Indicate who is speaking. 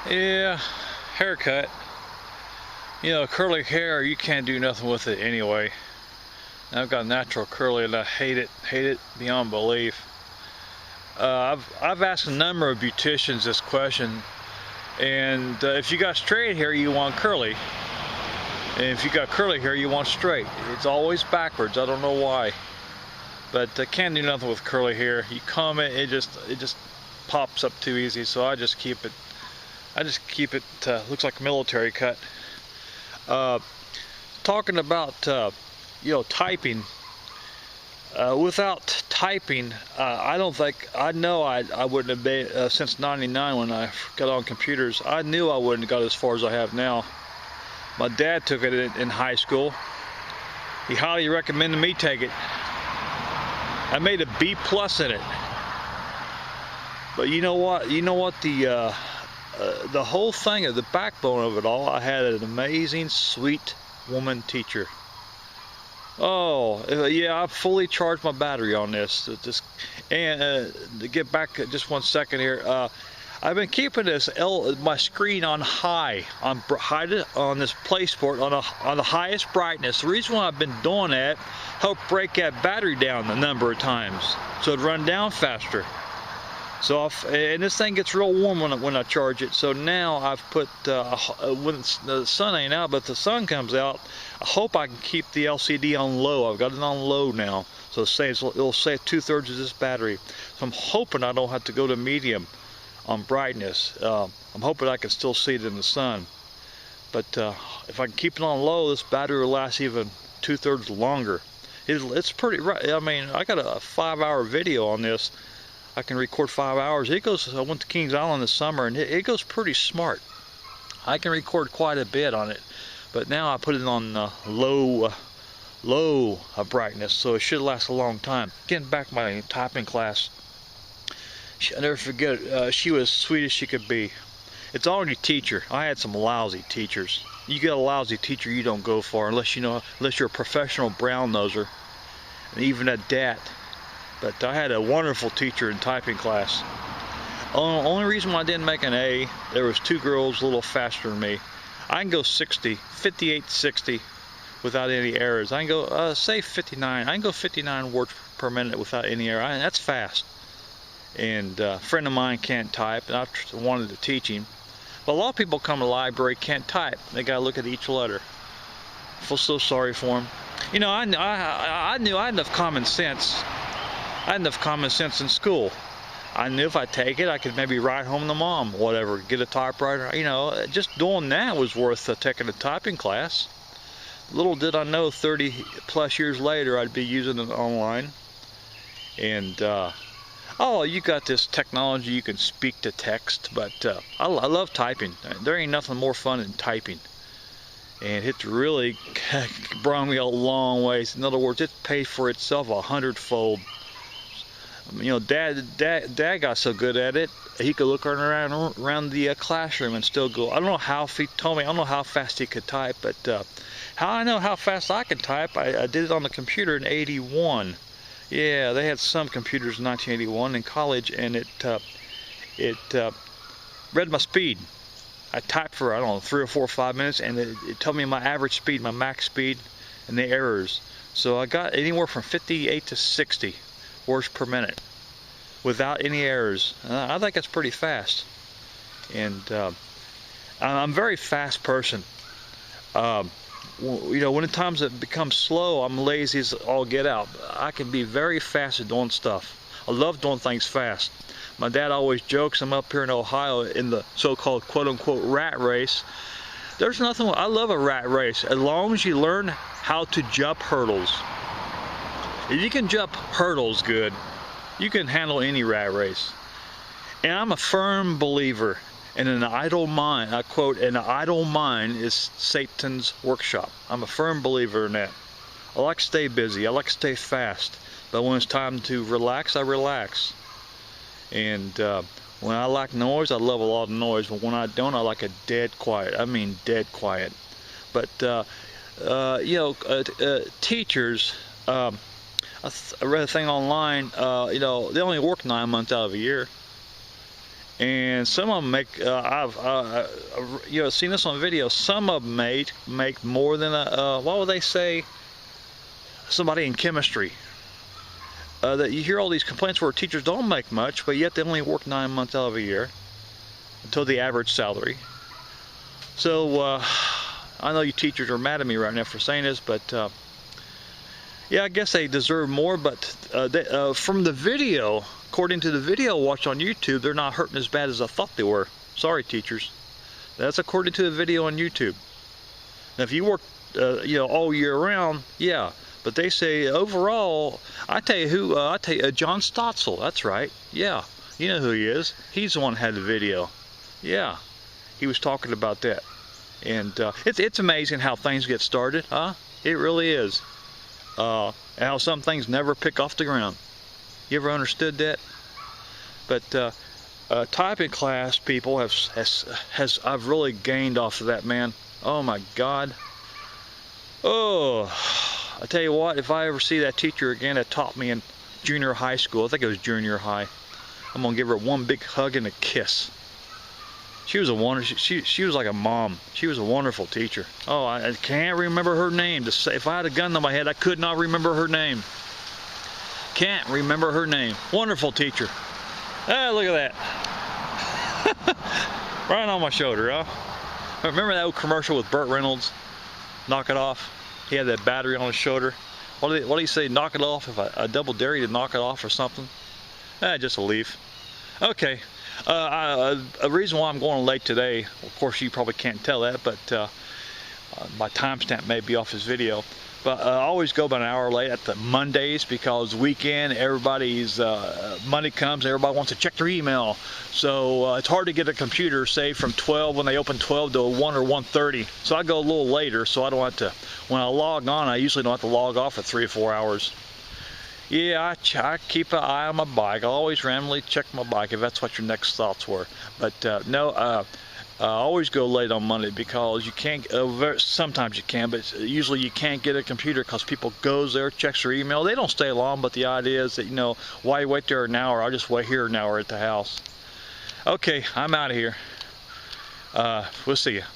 Speaker 1: Yeah, haircut. You know, curly hair, you can't do nothing with it anyway. I've got natural curly and I hate it beyond belief. I've asked a number of beauticians this question, and if you got straight hair, you want curly, and if you got curly hair, you want straight. It's always backwards. I don't know why, but I can't do nothing with curly hair. You comb it, it just pops up too easy. So I just keep it. Looks like a military cut. Uh, Talking about typing. Without typing, I don't think I know I wouldn't have been since '99 when I got on computers. I knew I wouldn't have got as far as I have now. My dad took it in high school. He highly recommended me take it. I made a B+ in it. But you know what? The whole thing, the backbone of it all, I had an amazing, sweet woman teacher. Oh, yeah, I fully charged my battery on this. To get back just 1 second here, I've been keeping my screen on high, on this PlaySport on the highest brightness. The reason why I've been doing that, helped break that battery down a number of times, so it'd run down faster. So and this thing gets real warm when I charge it. So now I've put when the sun ain't out, but if the sun comes out, I hope I can keep the LCD on low. I've got it on low now, so it'll save 2/3 of this battery. So I'm hoping I don't have to go to medium on brightness. I'm hoping I can still see it in the sun. But if I can keep it on low, this battery will last even 2/3 longer. It's pretty. I mean, I got a 5-hour video on this. I can record 5 hours. I went to Kings Island this summer, and it goes pretty smart. I can record quite a bit on it, but now I put it on low brightness, so it should last a long time. Getting back to my typing class, I never forget. She was as sweet as she could be. It's all in your teacher. I had some lousy teachers. You get a lousy teacher, you don't go far unless you're a professional brown noser, and even at that. But I had a wonderful teacher in typing class. Only reason why I didn't make an A, there was 2 girls a little faster than me. I can go 58, 60 without any errors. I can go, say 59. I can go 59 words per minute without any error. That's fast. And a friend of mine can't type, and I wanted to teach him. But a lot of people come to the library, can't type. They got to look at each letter. I feel so sorry for them. You know, I knew I had enough common sense. I had enough common sense in school. I knew if I take it, I could maybe ride home to mom, whatever, get a typewriter. You know, just doing that was worth taking a typing class. Little did I know, 30+ years later, I'd be using it online. And oh, you got this technology, you can speak to text, but I love typing. There ain't nothing more fun than typing. And it's really brought me a long ways. In other words, it paid for itself 100-fold. You know, Dad got so good at it, he could look around the classroom and still go. I don't know how, he told me, I don't know how fast he could type, but how I know how fast I can type, I did it on the computer in '81. Yeah, they had some computers in 1981 in college, and it read my speed. I typed for, I don't know, 3 or 4 or 5 minutes, and it told me my average speed, my max speed, and the errors. So I got anywhere from 58 to 60 words per minute without any errors. I think that's pretty fast. And I'm a very fast person. You know, when the times it becomes slow, I'm lazy as all get out. I can be very fast at doing stuff. I love doing things fast. My dad always jokes, I'm up here in Ohio in the so-called quote-unquote rat race. There's nothing, I love a rat race as long as you learn how to jump hurdles. If you can jump hurdles good, you can handle any rat race. And I'm a firm believer in an idle mind. I quote, an idle mind is Satan's workshop. I'm a firm believer in that. I like to stay busy. I like to stay fast. But when it's time to relax, I relax. And when I like noise, I love a lot of noise. But when I don't, I like a dead quiet. I mean dead quiet. But, you know, teachers, I read a thing online, you know, they only work 9 months out of a year. And some of them make, I've seen this on video, some of them make more than what would they say, somebody in chemistry. That you hear all these complaints where teachers don't make much, but yet they only work 9 months out of a year until the average salary. So I know you teachers are mad at me right now for saying this, but yeah, I guess they deserve more. But from the video, according to the video I watched on YouTube, they're not hurting as bad as I thought they were. Sorry, teachers. That's according to the video on YouTube. Now, if you work, all year round, yeah. But they say overall, I tell you John Stotzel. That's right. Yeah, you know who he is. He's the one who had the video. Yeah, he was talking about that. And it's amazing how things get started, huh? It really is. And how some things never pick off the ground. You ever understood that? But typing class people I've really gained off of that, man. Oh my God. Oh. I tell you what, if I ever see that teacher again that taught me in junior high school, I think it was junior high, I'm gonna give her one big hug and a kiss. She was she was like a mom. She was a wonderful teacher. Oh, I can't remember her name. If I had a gun to my head, I could not remember her name. Can't remember her name. Wonderful teacher. Ah, look at that. Right on my shoulder, huh? Remember that old commercial with Burt Reynolds? Knock it off. He had that battery on his shoulder. What did he say? Knock it off if I double dare you to knock it off or something? Just a leaf. Okay. A reason why I'm going late today, of course you probably can't tell that, but my timestamp may be off his video. But I always go about an hour late at the Mondays because weekend, Monday comes and everybody wants to check their email. So it's hard to get a computer, say from 12 when they open 12 to 1 or 1:30. So I go a little later so I don't have to, when I log on, I usually don't have to log off for 3 or 4 hours. Yeah, I keep an eye on my bike. I always randomly check my bike if that's what your next thoughts were. But no, I always go late on Monday because you can't, sometimes you can, but usually you can't get a computer because people goes there, checks their email. They don't stay long, but the idea is that, why you wait there an hour? I'll just wait here an hour at the house. Okay, I'm out of here. We'll see you. Bye.